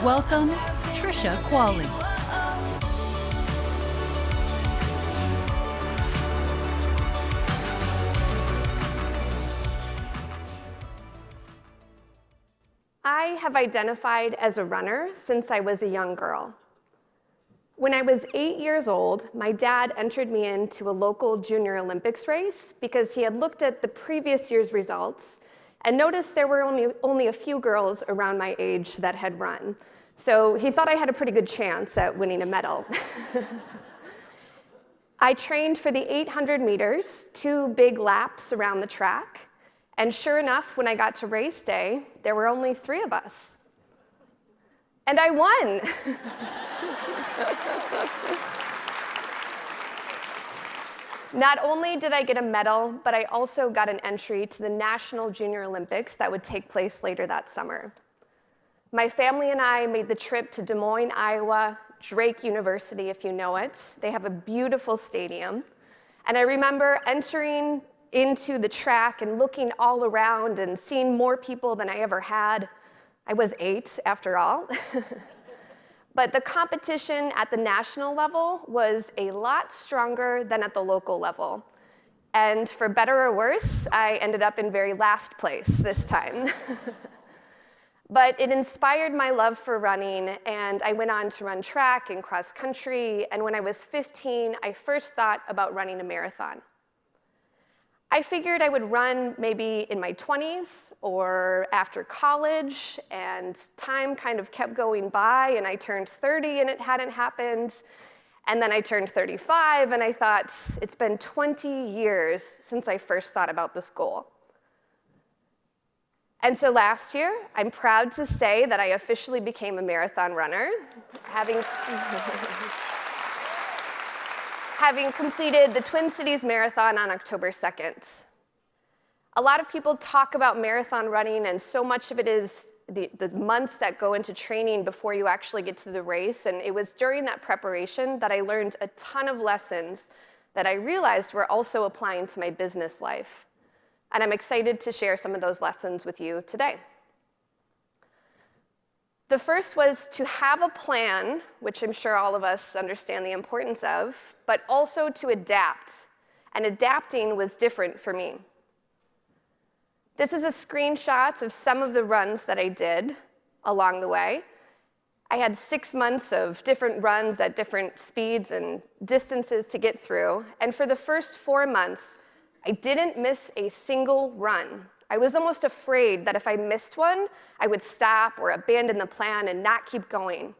welcome Trisha Qualy. I have identified as a runner since I was a young girl. When I was 8 years old, my dad entered me into a local junior Olympics race because he had looked at the previous year's results and noticed there were only a few girls around my age that had run. So he thought I had a pretty good chance at winning a medal. I trained for the 800 meters, 2 big laps around the track. And sure enough, when I got to race day, there were only 3 of us. And I won. Not only did I get a medal, but I also got an entry to the National Junior Olympics that would take place later that summer. My family and I made the trip to Des Moines, Iowa, Drake University, if you know it. They have a beautiful stadium. And I remember entering into the track and looking all around and seeing more people than I ever had. I was 8, after all. But the competition at the national level was a lot stronger than at the local level. And for better or worse, I ended up in very last place this time. But it inspired my love for running, and I went on to run track and cross country. And when I was 15, I first thought about running a marathon. I figured I would run maybe in my 20s or after college, and time kind of kept going by, and I turned 30 and it hadn't happened. And then I turned 35 and I thought, it's been 20 years since I first thought about this goal. And so last year, I'm proud to say that I officially became a marathon runner, having completed the Twin Cities Marathon on October 2nd. A lot of people talk about marathon running, and so much of it is the months that go into training before you actually get to the race. And it was during that preparation that I learned a ton of lessons that I realized were also applying to my business life. And I'm excited to share some of those lessons with you today. The first was to have a plan, which I'm sure all of us understand the importance of, but also to adapt. And adapting was different for me. This is a screenshot of some of the runs that I did along the way. I had 6 months of different runs at different speeds and distances to get through. And for the first 4 months, I didn't miss a single run. I was almost afraid that if I missed one, I would stop or abandon the plan and not keep going.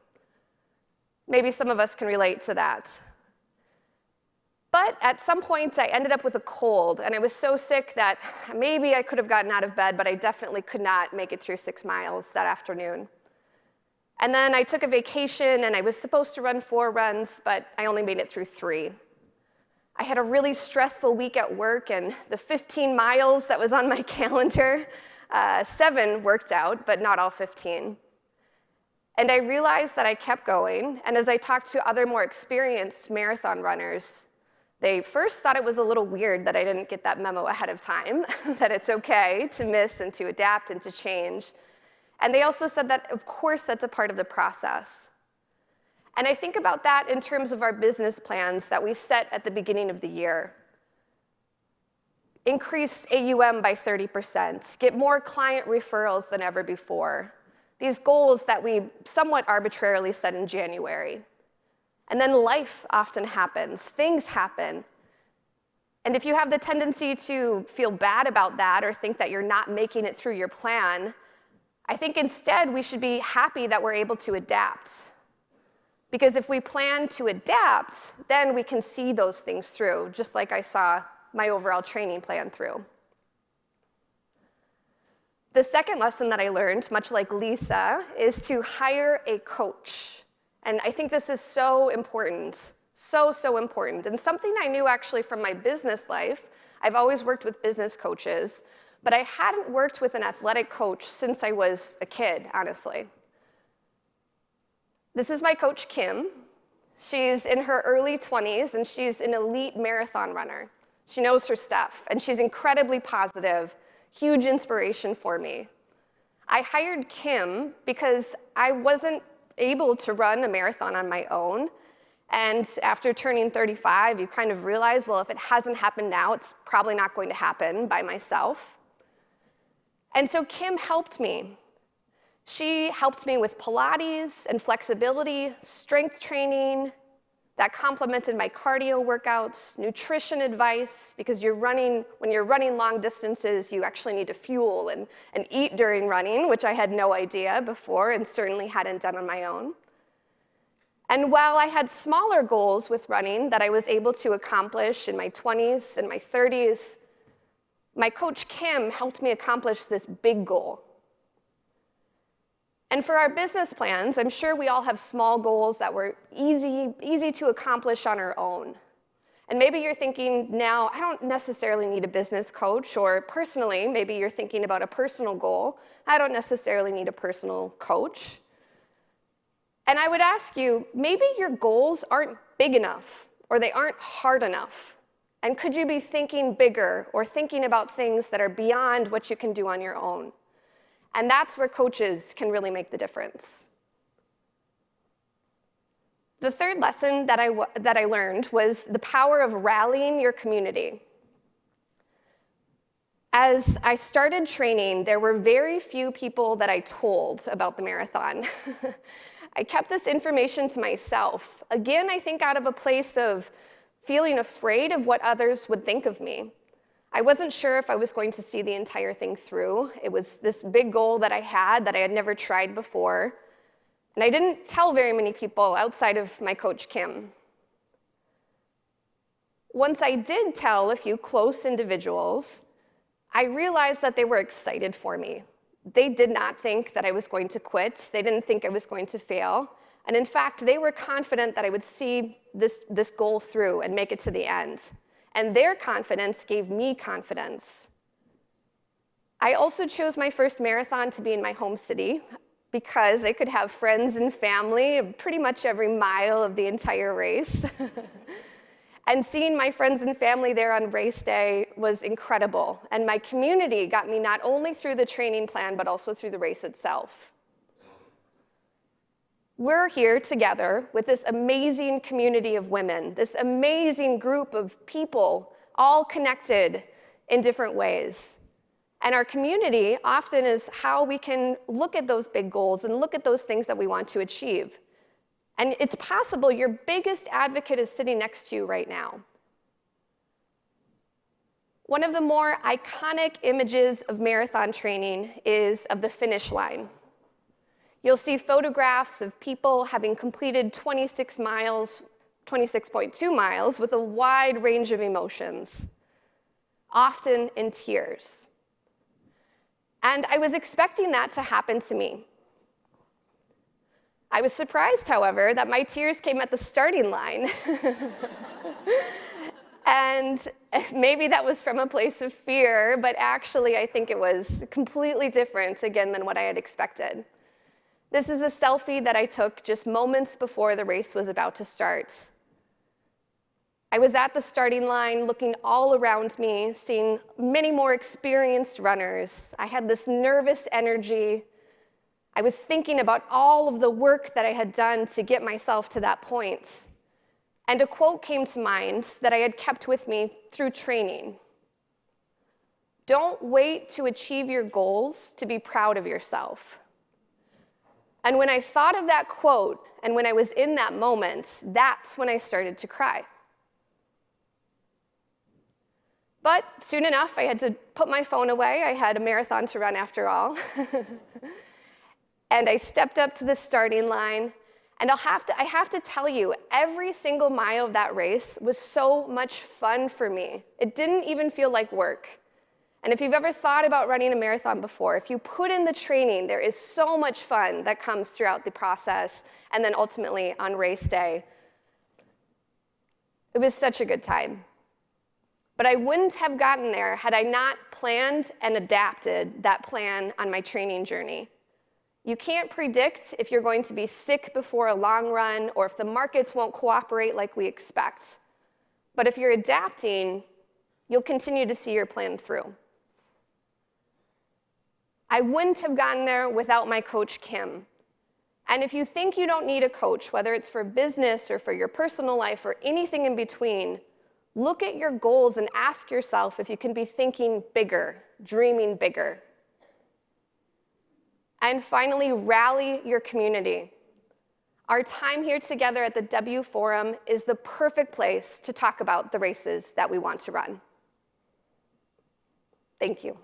Maybe some of us can relate to that. But at some point, I ended up with a cold, and I was so sick that maybe I could have gotten out of bed, but I definitely could not make it through 6 miles that afternoon. And then I took a vacation, and I was supposed to run 4 runs, but I only made it through 3. I had a really stressful week at work, and the 15 miles that was on my calendar, 7 worked out, but not all 15. And I realized that I kept going, and as I talked to other more experienced marathon runners, they first thought it was a little weird that I didn't get that memo ahead of time, that it's okay to miss and to adapt and to change. And they also said that, of course, that's a part of the process. And I think about that in terms of our business plans that we set at the beginning of the year. Increase AUM by 30%, get more client referrals than ever before. These goals that we somewhat arbitrarily set in January. And then life often happens, things happen. And if you have the tendency to feel bad about that or think that you're not making it through your plan, I think instead we should be happy that we're able to adapt. Because if we plan to adapt, then we can see those things through, just like I saw my overall training plan through. The second lesson that I learned, much like Lisa, is to hire a coach. And I think this is so important, so important. And something I knew actually from my business life. I've always worked with business coaches, but I hadn't worked with an athletic coach since I was a kid, honestly. This is my coach, Kim. She's in her early 20s, and she's an elite marathon runner. She knows her stuff, and she's incredibly positive, huge inspiration for me. I hired Kim because I wasn't able to run a marathon on my own. And after turning 35, you kind of realize, well, if it hasn't happened now, it's probably not going to happen by myself. And so Kim helped me. She helped me with Pilates and flexibility, strength training that complemented my cardio workouts, nutrition advice, because when you're running long distances, you actually need to fuel and eat during running, which I had no idea before and certainly hadn't done on my own. And while I had smaller goals with running that I was able to accomplish in my 20s and my 30s, my coach Kim helped me accomplish this big goal. And for our business plans, I'm sure we all have small goals that were easy to accomplish on our own. And maybe you're thinking now, I don't necessarily need a business coach, or personally, maybe you're thinking about a personal goal. I don't necessarily need a personal coach. And I would ask you, maybe your goals aren't big enough, or they aren't hard enough. And could you be thinking bigger or thinking about things that are beyond what you can do on your own? And that's where coaches can really make the difference. The third lesson that I learned was the power of rallying your community. As I started training, there were very few people that I told about the marathon. I kept this information to myself. Again, I think out of a place of feeling afraid of what others would think of me. I wasn't sure if I was going to see the entire thing through. It was this big goal that I had never tried before. And I didn't tell very many people outside of my coach, Kim. Once I did tell a few close individuals, I realized that they were excited for me. They did not think that I was going to quit. They didn't think I was going to fail. And in fact, they were confident that I would see this goal through and make it to the end. And their confidence gave me confidence. I also chose my first marathon to be in my home city because I could have friends and family pretty much every mile of the entire race. And seeing my friends and family there on race day was incredible. And my community got me not only through the training plan, but also through the race itself. We're here together with this amazing community of women, this amazing group of people, all connected in different ways. And our community often is how we can look at those big goals and look at those things that we want to achieve. And it's possible your biggest advocate is sitting next to you right now. One of the more iconic images of marathon training is of the finish line. You'll see photographs of people having completed 26.2 miles with a wide range of emotions, often in tears. And I was expecting that to happen to me. I was surprised, however, that my tears came at the starting line. And maybe that was from a place of fear, but actually I think it was completely different, again, than what I had expected. This is a selfie that I took just moments before the race was about to start. I was at the starting line, looking all around me, seeing many more experienced runners. I had this nervous energy. I was thinking about all of the work that I had done to get myself to that point. And a quote came to mind that I had kept with me through training. Don't wait to achieve your goals to be proud of yourself. And when I thought of that quote, and when I was in that moment, that's when I started to cry. But soon enough, I had to put my phone away. I had a marathon to run after all. And I stepped up to the starting line. And I have to tell you, every single mile of that race was so much fun for me. It didn't even feel like work. And if you've ever thought about running a marathon before, if you put in the training, there is so much fun that comes throughout the process, and then ultimately on race day. It was such a good time. But I wouldn't have gotten there had I not planned and adapted that plan on my training journey. You can't predict if you're going to be sick before a long run or if the markets won't cooperate like we expect. But if you're adapting, you'll continue to see your plan through. I wouldn't have gotten there without my coach, Kim. And if you think you don't need a coach, whether it's for business or for your personal life or anything in between, look at your goals and ask yourself if you can be thinking bigger, dreaming bigger. And finally, rally your community. Our time here together at the W Forum is the perfect place to talk about the races that we want to run. Thank you.